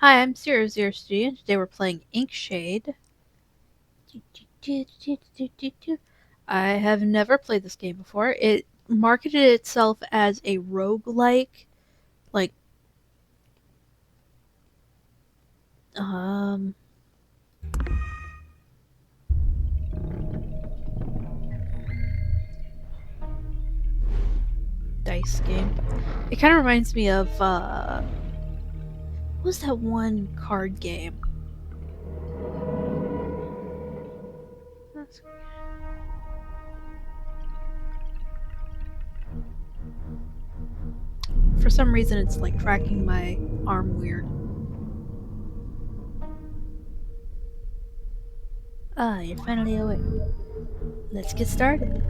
Hi, I'm Xeerow Studio. Today we're playing Inkshade. I have never played this game before. It marketed itself as a roguelike, like, um, dice game. It kind of reminds me of, what was that one card game? That's... For some reason, it's like tracking my arm weird. Ah, you're finally awake. Let's get started.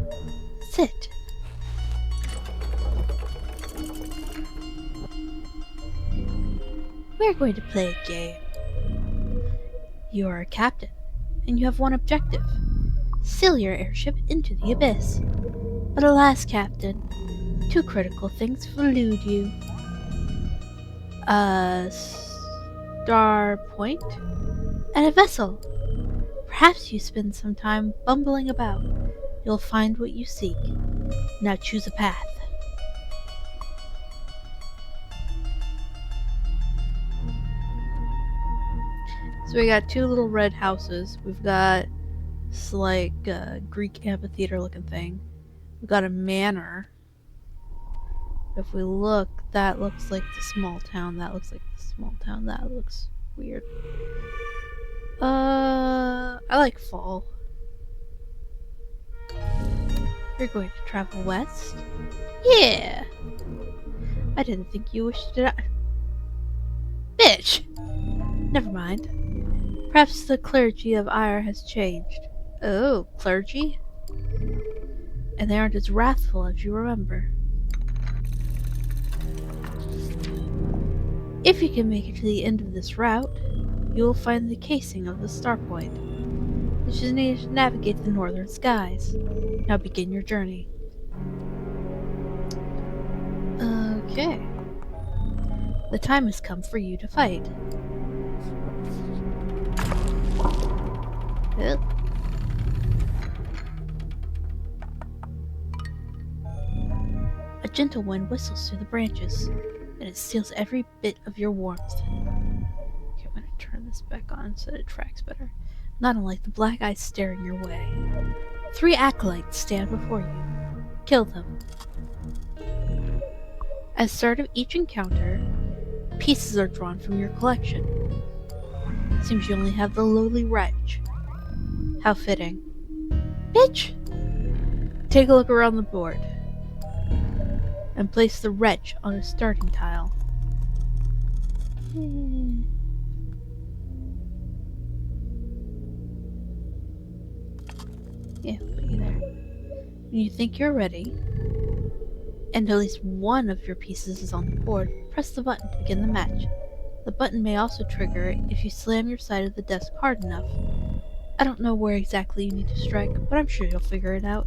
Sit. We're going to play a game. You are a captain, and you have one objective. Sail your airship into the abyss. But alas, Captain, two critical things will elude you. A star point and a vessel. Perhaps you spend some time bumbling about. You'll find what you seek. Now choose a path. So we got two little red houses. We've got this like Greek amphitheater looking thing. We've got a manor. If we look, that looks like the small town. That looks like the small town. That looks weird. I like fall. You're going to travel west? Yeah! I didn't think you wished to die. Bitch! Never mind. Perhaps the clergy of Ire has changed. Oh, clergy? And they aren't as wrathful as you remember. If you can make it to the end of this route, you will find the casing of the star point, which is needed to navigate the northern skies. Now begin your journey. Okay. The time has come for you to fight. Oh. A gentle wind whistles through the branches, and it steals every bit of your warmth. Okay, I'm gonna turn this back on so that it tracks better. Not unlike the black eyes staring your way. 3 acolytes stand before you. Kill them. At the start of each encounter, pieces are drawn from your collection. Seems you only have the lowly wretch. How fitting. Bitch! Take a look around the board and place the wretch on a starting tile. Yeah, put you there. When you think you're ready, and at least one of your pieces is on the board, press the button to begin the match. The button may also trigger if you slam your side of the desk hard enough. I don't know where exactly you need to strike, but I'm sure you'll figure it out.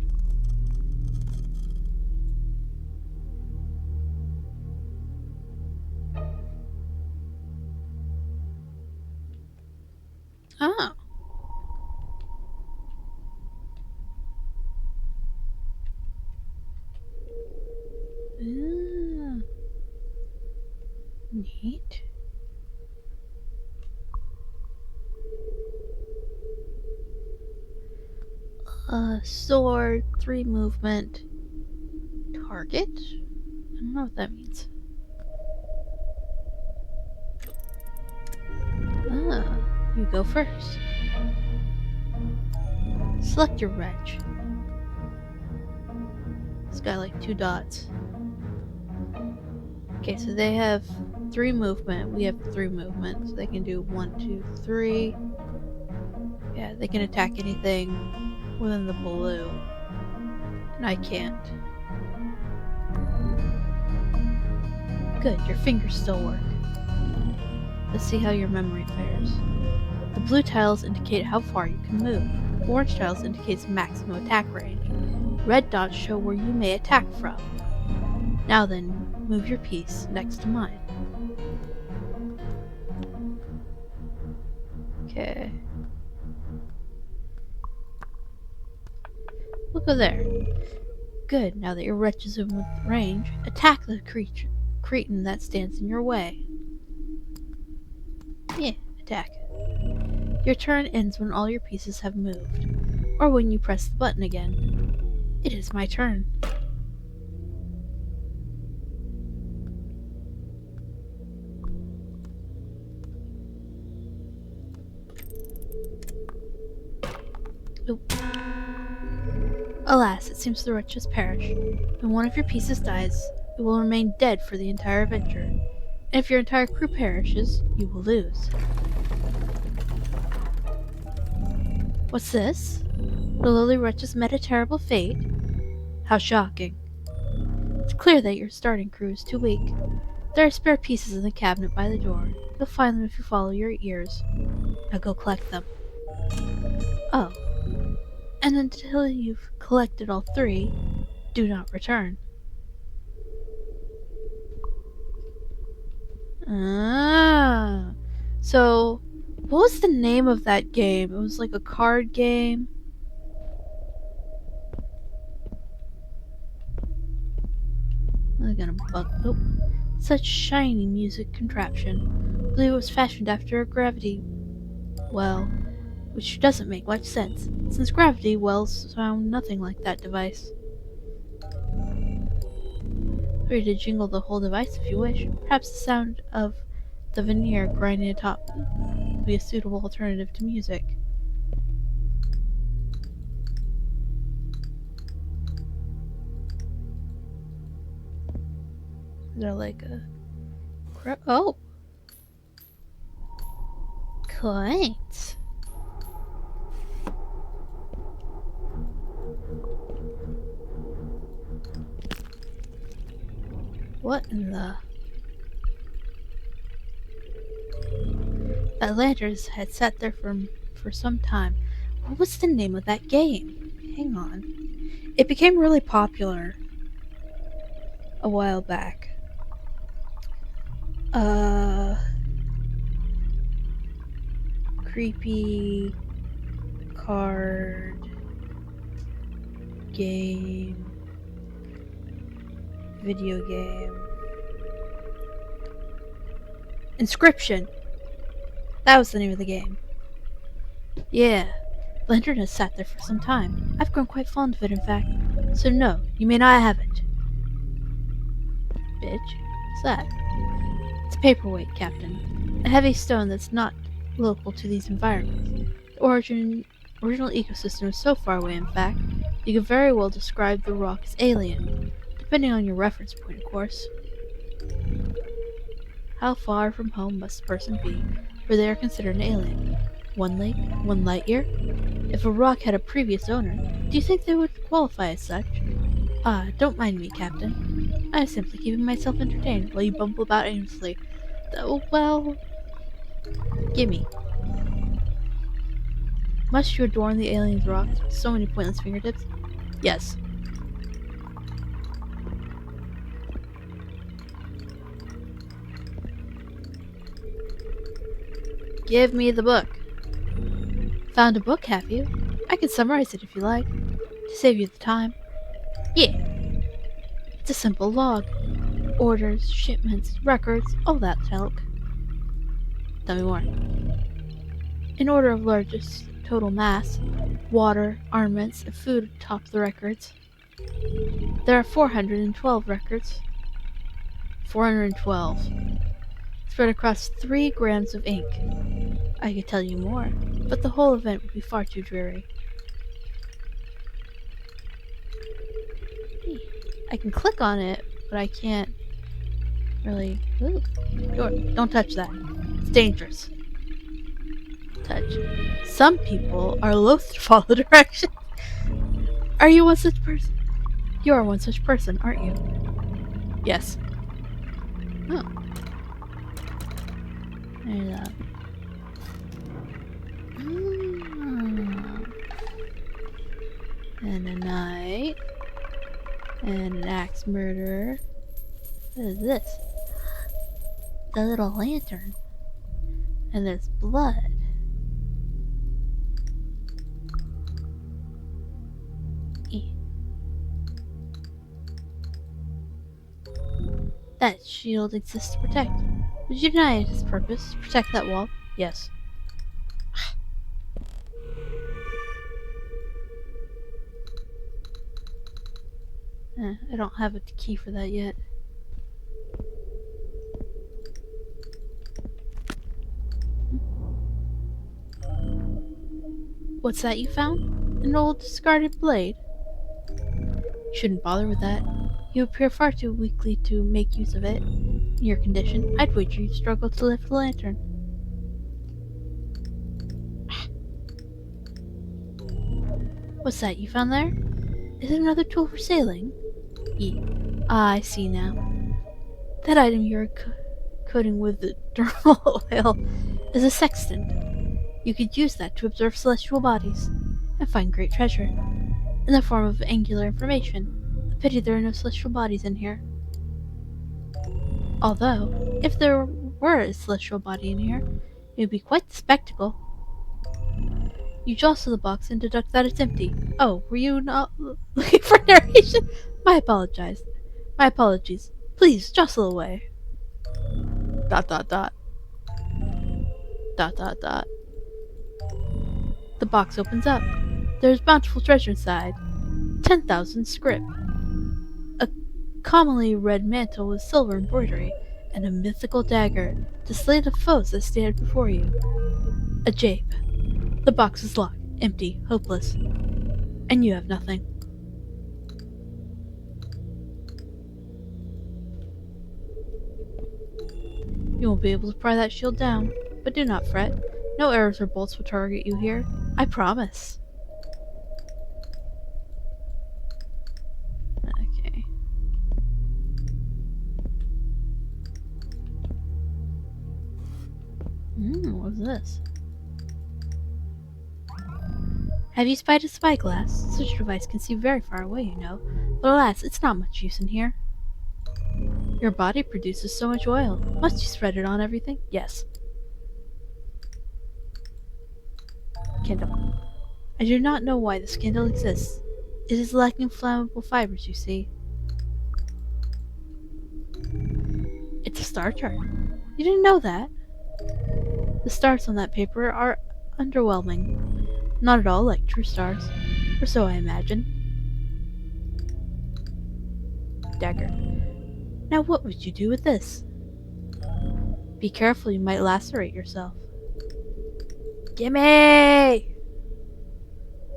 Oh. Neat. Sword, 3 movement, target? I don't know what that means. You go first. Select your wretch. It's got like 2 dots. Okay, so they have 3 movement. We have 3 movement. So they can do 1, 2, 3. Yeah, they can attack anything within the blue. And I can't. Good, your fingers still work. Let's see how your memory fares. The blue tiles indicate how far you can move. Orange tiles indicates maximum attack range. Red dots show where you may attack from. Now then, move your piece next to mine. Oh, there. Good, now that your wretch is in with range, attack the cretin that stands in your way. Yeah, attack. Your turn ends when all your pieces have moved, or when you press the button again. It is my turn. Oop. Alas, it seems the wretch has perished. When one of your pieces dies, it will remain dead for the entire adventure. And if your entire crew perishes, you will lose. What's this? The lowly wretch has met a terrible fate? How shocking. It's clear that your starting crew is too weak. There are spare pieces in the cabinet by the door. You'll find them if you follow your ears. Now go collect them. Oh. And until you've collected all 3, do not return. Ah. So, what was the name of that game? It was like a card game. I'm gonna bug. Oh. Such shiny music contraption. I believe it was fashioned after a gravity well, which doesn't make much sense, since gravity wells sound nothing like that device. Free to jingle the whole device if you wish. Perhaps the sound of the veneer grinding atop would be a suitable alternative to music. Is there like a... Oh! Quaint. What in the... That lantern had sat there for some time. What was the name of that game? Hang on. It became really popular a while back. Creepy card game, video game. Inscription. That was the name of the game. Yeah, Lantern has sat there for some time. I've grown quite fond of it, in fact. So no, you may not have it. Bitch. What's that? It's a paperweight, Captain. A heavy stone that's not local to these environments. The original ecosystem is so far away, in fact, you could very well describe the rock as alien, depending on your reference point, of course. How far from home must a person be where they are considered an alien? 1 lake? 1 light year? If a rock had a previous owner, do you think they would qualify as such? Ah, don't mind me, Captain. I am simply keeping myself entertained while you bumble about aimlessly. Though, well... Gimme. Must you adorn the alien's rocks with so many pointless fingertips? Yes. Give me the book. Found a book, have you? I can summarize it if you like, to save you the time. Yeah. It's a simple log. Orders, shipments, records, all that talk. Tell me more. In order of largest total mass, water, armaments, and food top the records. There are 412 records. 412. Spread across 3 grams of ink. I could tell you more, but the whole event would be far too dreary. I can click on it, but I can't really... Ooh, don't touch that. It's dangerous. Touch. Some people are loath to follow directions. Are you one such person? You are one such person, aren't you? Yes. Oh. There's that. And a knight. And an axe murderer. What is this? The little lantern. And there's blood. That shield exists to protect. Would you deny its purpose? Protect that wall? Yes. I don't have a key for that yet. What's that you found? An old discarded blade? You shouldn't bother with that. You appear far too weakly to make use of it. In your condition, I'd wager you'd struggle to lift the lantern. What's that you found there? Is it another tool for sailing? I see now. That item you're coating with the dermal oil is a sextant. You could use that to observe celestial bodies and find great treasure in the form of angular information. A pity there are no celestial bodies in here. Although, if there were a celestial body in here, it would be quite the spectacle. You jostle the box and deduct that it's empty. Oh, were you not looking for narration? My apologies. Please, jostle away. ... The box opens up. There's bountiful treasure inside. 10,000 script. A commonly red mantle with silver embroidery, and a mythical dagger to slay the foes that stand before you. A jape. The box is locked, empty, hopeless. And you have nothing. You won't be able to pry that shield down, but do not fret. No arrows or bolts will target you here. I promise. Okay. What's this? Have you spied a spyglass? Such a device can see very far away, you know. But alas, it's not much use in here. Your body produces so much oil. Must you spread it on everything? Yes. Candle. I do not know why this candle exists. It is lacking flammable fibers, you see. It's a star chart. You didn't know that? The stars on that paper are underwhelming. Not at all like true stars. Or so I imagine. Dagger. Now what would you do with this? Be careful, you might lacerate yourself. Gimme!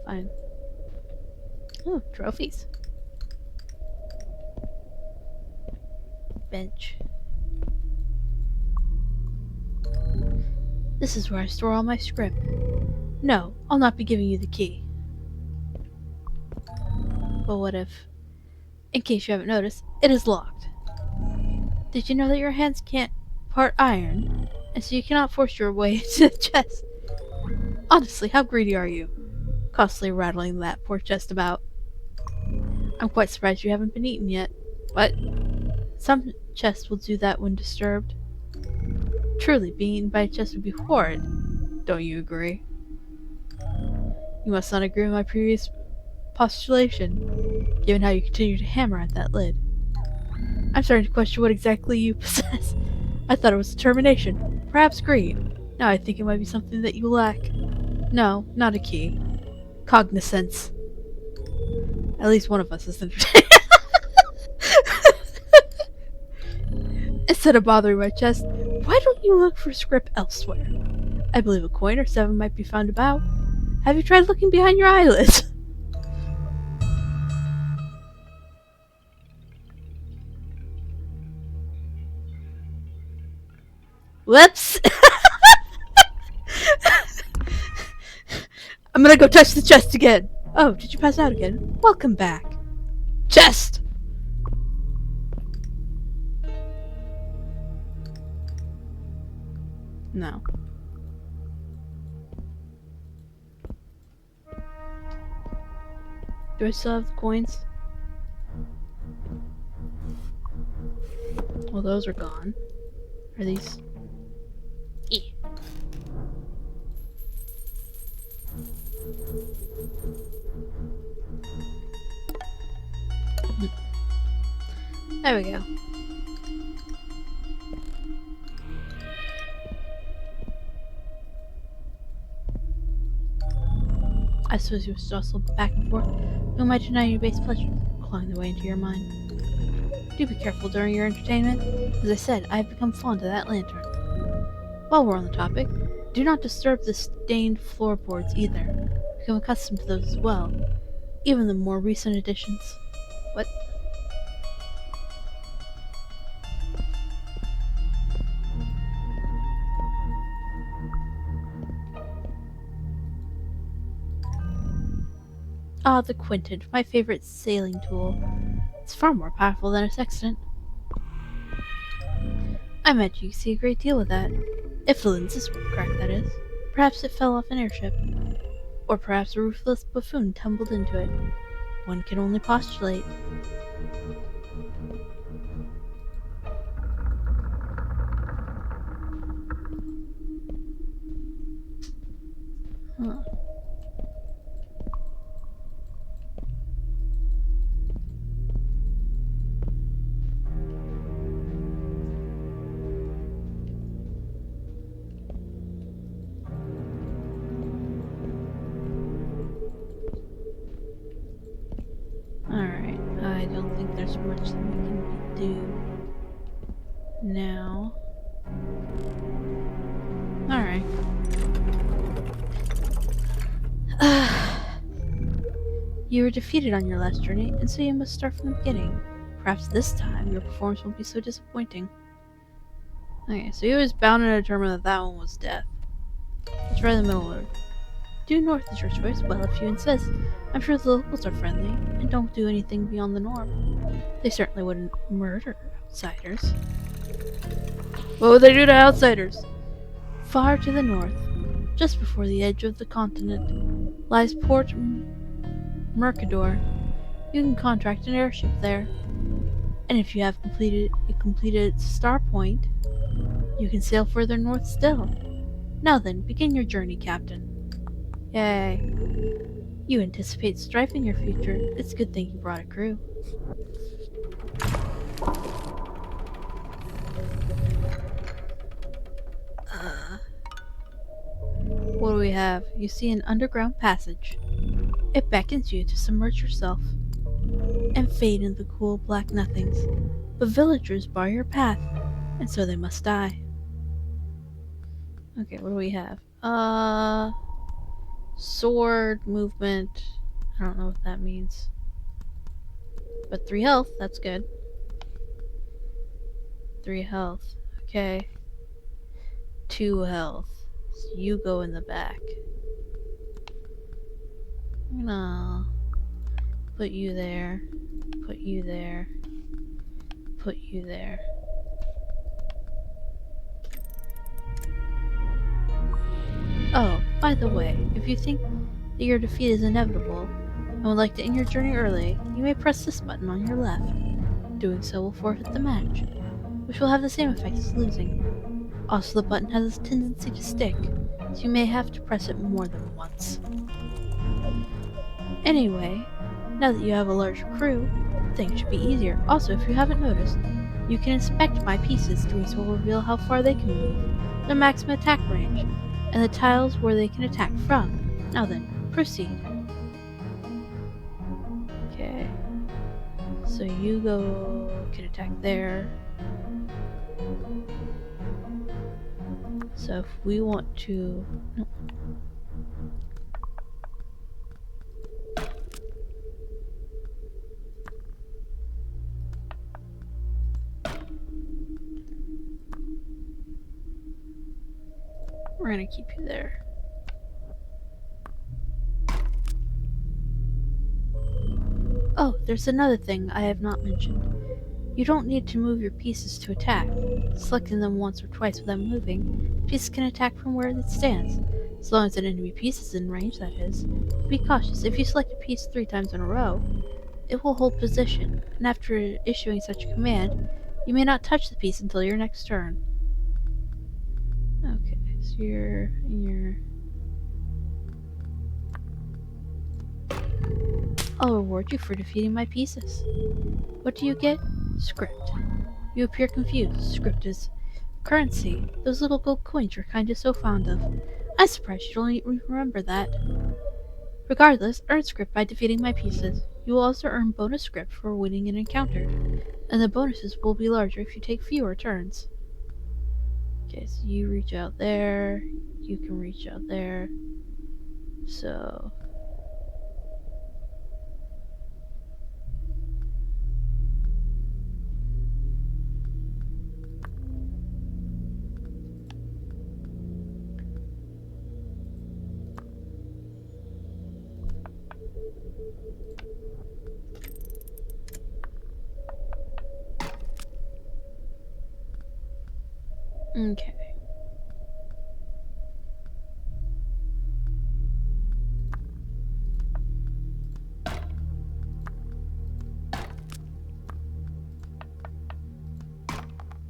Fine. Oh, trophies. Bench. This is where I store all my script. No, I'll not be giving you the key. But what if, in case you haven't noticed, it is locked? Did you know that your hands can't part iron, and so you cannot force your way into the chest? Honestly, how greedy are you? Constantly rattling that poor chest about. I'm quite surprised you haven't been eaten yet. But some chests will do that when disturbed. Truly, being eaten by a chest would be horrid. Don't you agree? You must not agree with my previous postulation, given how you continue to hammer at that lid. I'm starting to question what exactly you possess. I thought it was determination, perhaps greed. Now I think it might be something that you lack. No, not a key. Cognizance. At least one of us is entertained. Instead of bothering my chest, why don't you look for script elsewhere? I believe a coin or 7 might be found about. Have you tried looking behind your eyelids? Whoops! I'm gonna go touch the chest again. Oh, did you pass out again? Welcome back. Chest! No. Do I still have the coins? Well, those are gone. Are these? E. There we go. I suppose you must jostle back and forth. Who might deny you base pleasures, clawing the way into your mind? Do be careful during your entertainment. As I said, I have become fond of that lantern. While we're on the topic, do not disturb the stained floorboards either. Become accustomed to those as well, even the more recent additions. What? Ah, the quinted, my favorite sailing tool. It's far more powerful than a sextant. I imagine you see a great deal of that. If the lenses were correct, that is. Perhaps it fell off an airship. Or perhaps a ruthless buffoon tumbled into it. One can only postulate. Huh. Alright, I don't think there's much that we can do now. Alright. You were defeated on your last journey, and so you must start from the beginning. Perhaps this time your performance won't be so disappointing. Okay, so he was bound and determined that that one was death. Let's try the middle road. Due north is your choice. Well, if you insist. I'm sure the locals are friendly, and don't do anything beyond the norm. They certainly wouldn't murder outsiders. What would they do to outsiders? Far to the north, just before the edge of the continent, lies Port Mercador. You can contract an airship there. And if you have completed Star Point, you can sail further north still. Now then, begin your journey, Captain. Yay. You anticipate strife in your future. It's a good thing you brought a crew. What do we have? You see an underground passage. It beckons you to submerge yourself and fade into the cool black nothings. But villagers bar your path, and so they must die. Okay, what do we have? Sword, movement. I don't know what that means. But 3 health, that's good. 3 health. Okay. 2 health. So you go in the back. I'm gonna put you there. Put you there. Put you there. Oh, by the way, if you think that your defeat is inevitable and would like to end your journey early, you may press this button on your left. Doing so will forfeit the match, which will have the same effect as losing. Also, the button has a tendency to stick, so you may have to press it more than once. Anyway, now that you have a larger crew, things should be easier. Also, if you haven't noticed, you can inspect my pieces. Doing so will reveal how far they can move, their maximum attack range, and the tiles where they can attack from. Now then, proceed. Okay. So you can attack there. So if we want to... No. We're gonna keep you there. Oh, there's another thing I have not mentioned. You don't need to move your pieces to attack. Selecting them once or twice without moving, pieces can attack from where it stands. As long as an enemy piece is in range, that is. Be cautious. If you select a piece 3 times in a row, it will hold position, and after issuing such a command, you may not touch the piece until your next turn. Okay. So I'll reward you for defeating my pieces. What do you get? Script. You appear confused. Script is currency. Those little gold coins you're kinda so fond of. I'm surprised you don't even remember that. Regardless, earn script by defeating my pieces. You will also earn bonus script for winning an encounter, and the bonuses will be larger if you take fewer turns. Okay, so you reach out there, you can reach out there, so... Okay.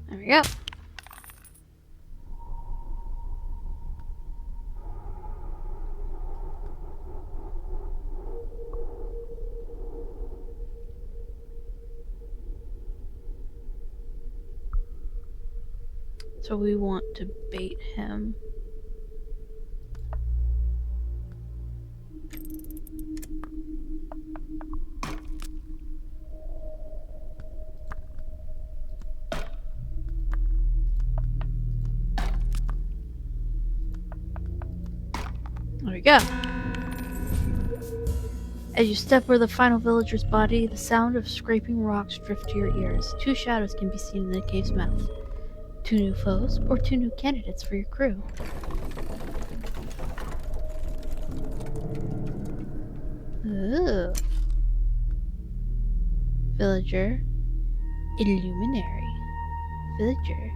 There we go. So we want to bait him. There we go. As you step over the final villager's body, the sound of scraping rocks drift to your ears. 2 shadows can be seen in the cave's mouth. 2 new foes, or 2 new candidates for your crew. Ooh. Villager. Illuminary. Villager.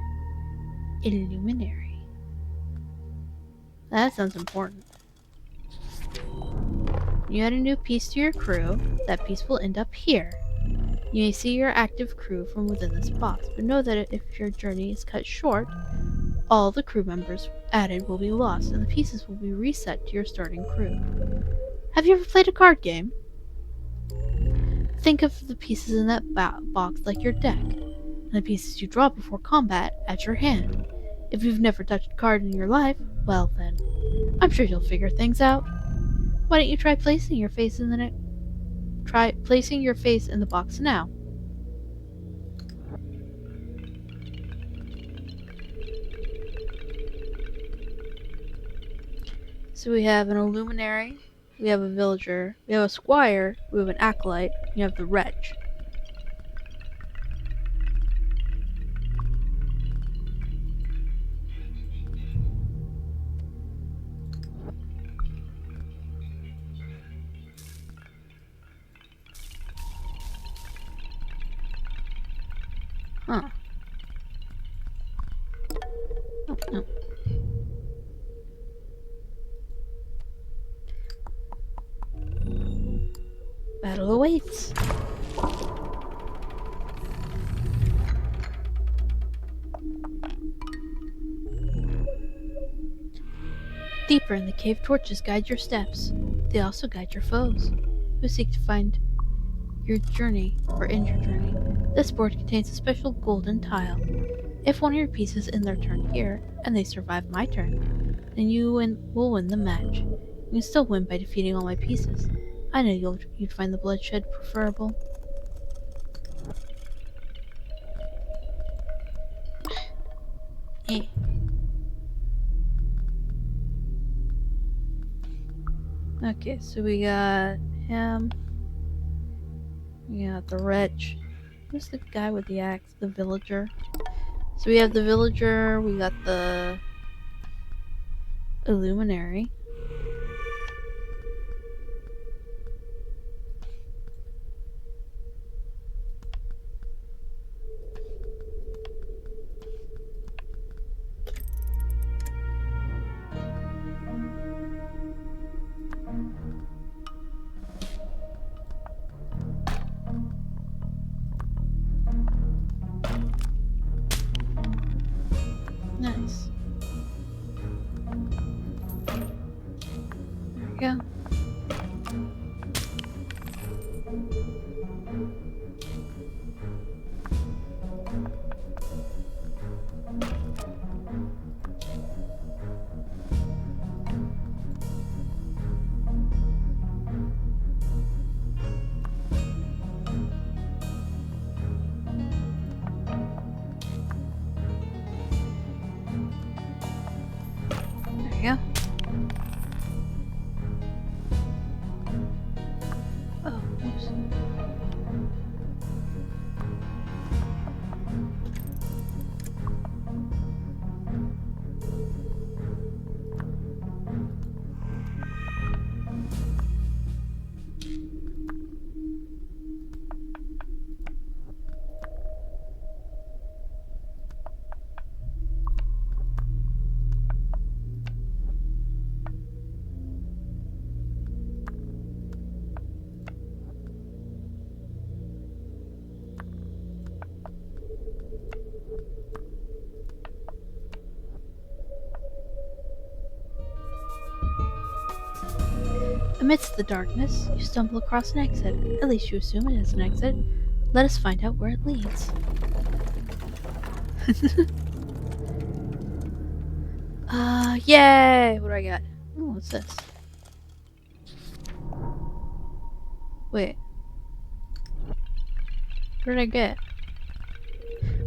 Illuminary. That sounds important. You add a new piece to your crew, that piece will end up here. You may see your active crew from within this box, but know that if your journey is cut short, all the crew members added will be lost, and the pieces will be reset to your starting crew. Have you ever played a card game? Think of the pieces in that box like your deck, and the pieces you draw before combat at your hand. If you've never touched a card in your life, well then, I'm sure you'll figure things out. Why don't you try placing your face in the box now? So we have an illuminary, we have a villager, we have a squire, we have an acolyte, we have the wretch. Huh. Oh, no. Battle awaits. Deeper in the cave, torches guide your steps. They also guide your foes, who seek to find your journey or end your journey. This board contains a special golden tile. If one of your pieces end their turn here, and they survive my turn, then you will win the match. You can still win by defeating all my pieces. I know you'd find the bloodshed preferable. Eh. Okay, so we got him. We got the wretch. Who's the guy with the axe? The villager. So we have the villager, we got the illuminary. Nice. There we go. go. Oh, oops. Amidst the darkness, you stumble across an exit. At least you assume it is an exit. Let us find out where it leads. Yay! What do I got? Oh, what's this? Wait. What did I get?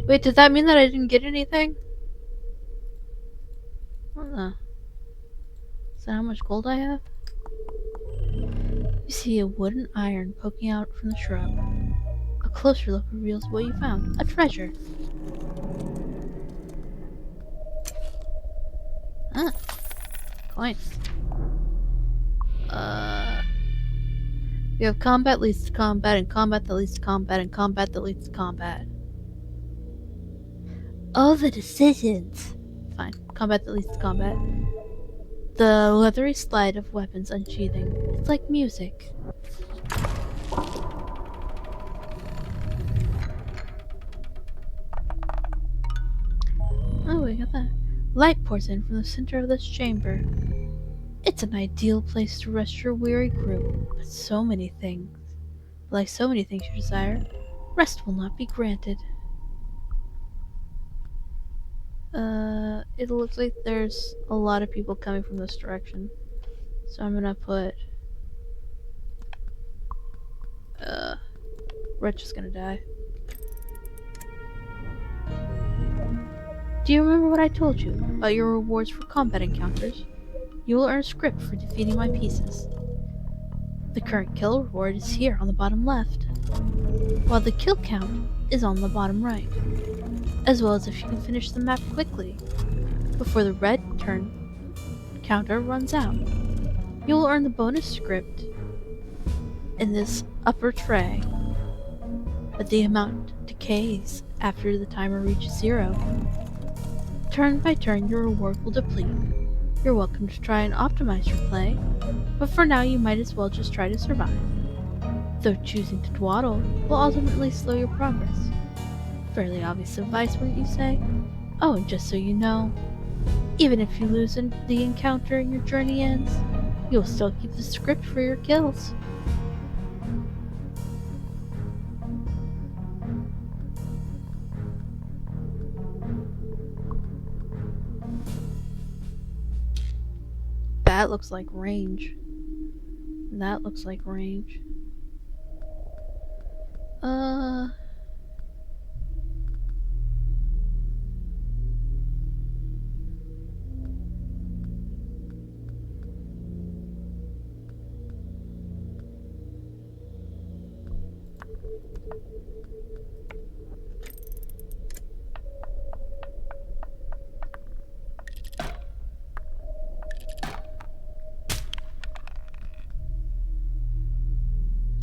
Wait, does that mean that I didn't get anything? What the? Is that how much gold I have? You see a wooden iron poking out from the shrub. A closer look reveals what you found. A treasure. Huh. Coins. We have combat leads to combat, and combat that leads to combat, and combat that leads to combat. All the decisions. Fine. Combat that leads to combat. The leathery slide of weapons unsheathing. It's like music. Oh, we got that. Light pours in from the center of this chamber. It's an ideal place to rest your weary crew, but like so many things you desire, rest will not be granted. It looks like there's a lot of people coming from this direction. So I'm gonna put... Rich is gonna die. Do you remember what I told you about your rewards for combat encounters? You will earn a script for defeating my pieces. The current kill reward is here on the bottom left, while the kill count is on the bottom right, as well as if you can finish the map quickly before the red turn counter runs out. You will earn the bonus script in this upper tray, but the amount decays after the timer reaches 0. Turn by turn, your reward will deplete. You're welcome to try and optimize your play, but for now you might as well just try to survive. Though choosing to dawdle will ultimately slow your progress. Fairly obvious advice, wouldn't you say? Oh, and just so you know, even if you lose in the encounter and your journey ends, you'll still keep the script for your kills. That looks like range. That looks like range.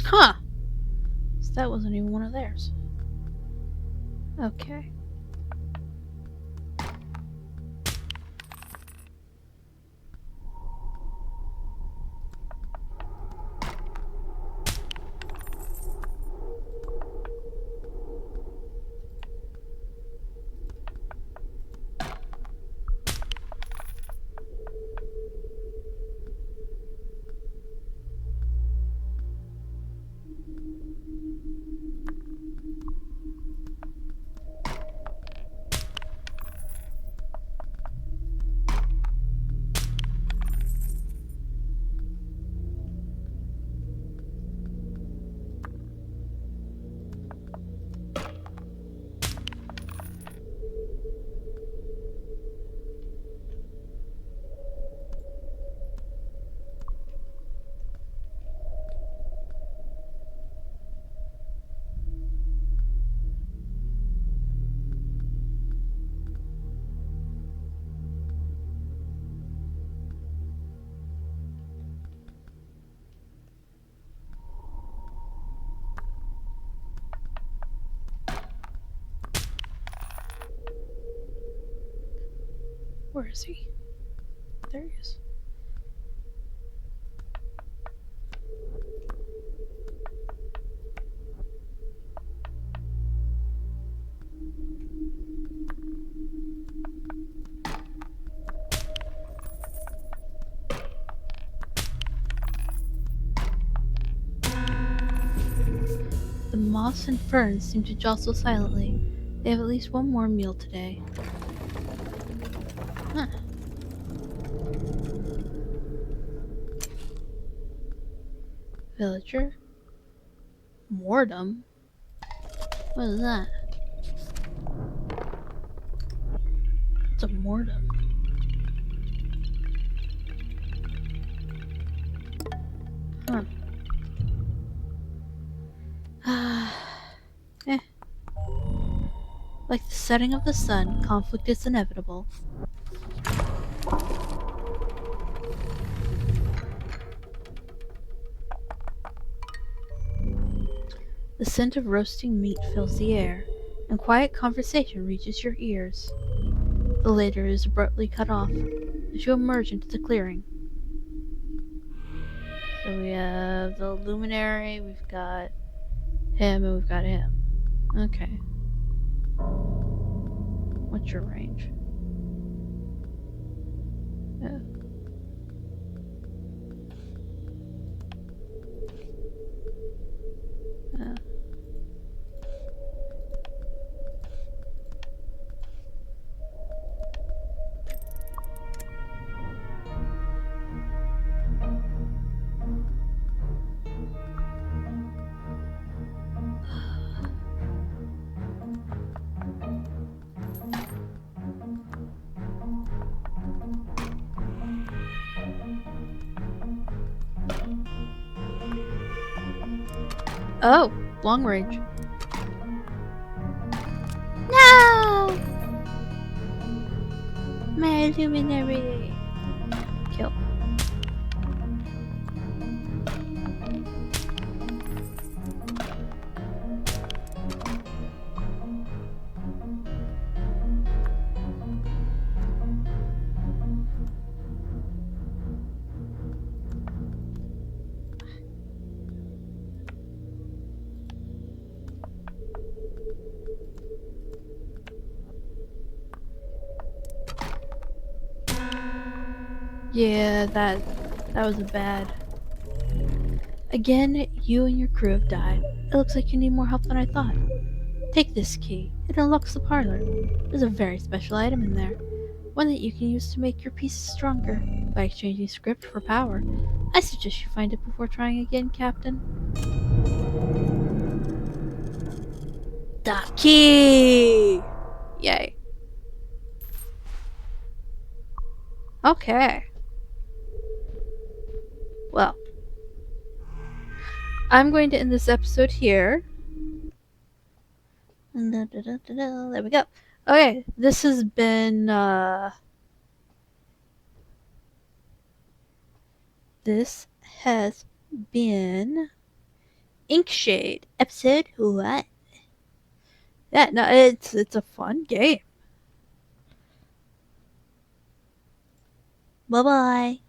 Huh! So that wasn't even one of theirs. Okay. Where is he? There he is. The moss and ferns seem to jostle silently. They have at least one more meal today. Huh. Villager? Mordom? What is that? What's a mordom? Huh. Eh. Like the setting of the sun, conflict is inevitable. The scent of roasting meat fills the air, and quiet conversation reaches your ears. The later is abruptly cut off as you emerge into the clearing. So we have the luminary, we've got him, and we've got him. Okay. What's your range? Yeah. Yeah. Oh, long range. No! My luminary. Kill. Yeah, that was a bad. Again, you and your crew have died. It looks like you need more help than I thought. Take this key. It unlocks the parlor. There's a very special item in there. One that you can use to make your pieces stronger by exchanging script for power. I suggest you find it before trying again, Captain. The key! Yay. Okay. Well, I'm going to end this episode here. There we go. Okay, this has been Inkshade, episode 1. Yeah, no, it's a fun game. Bye bye.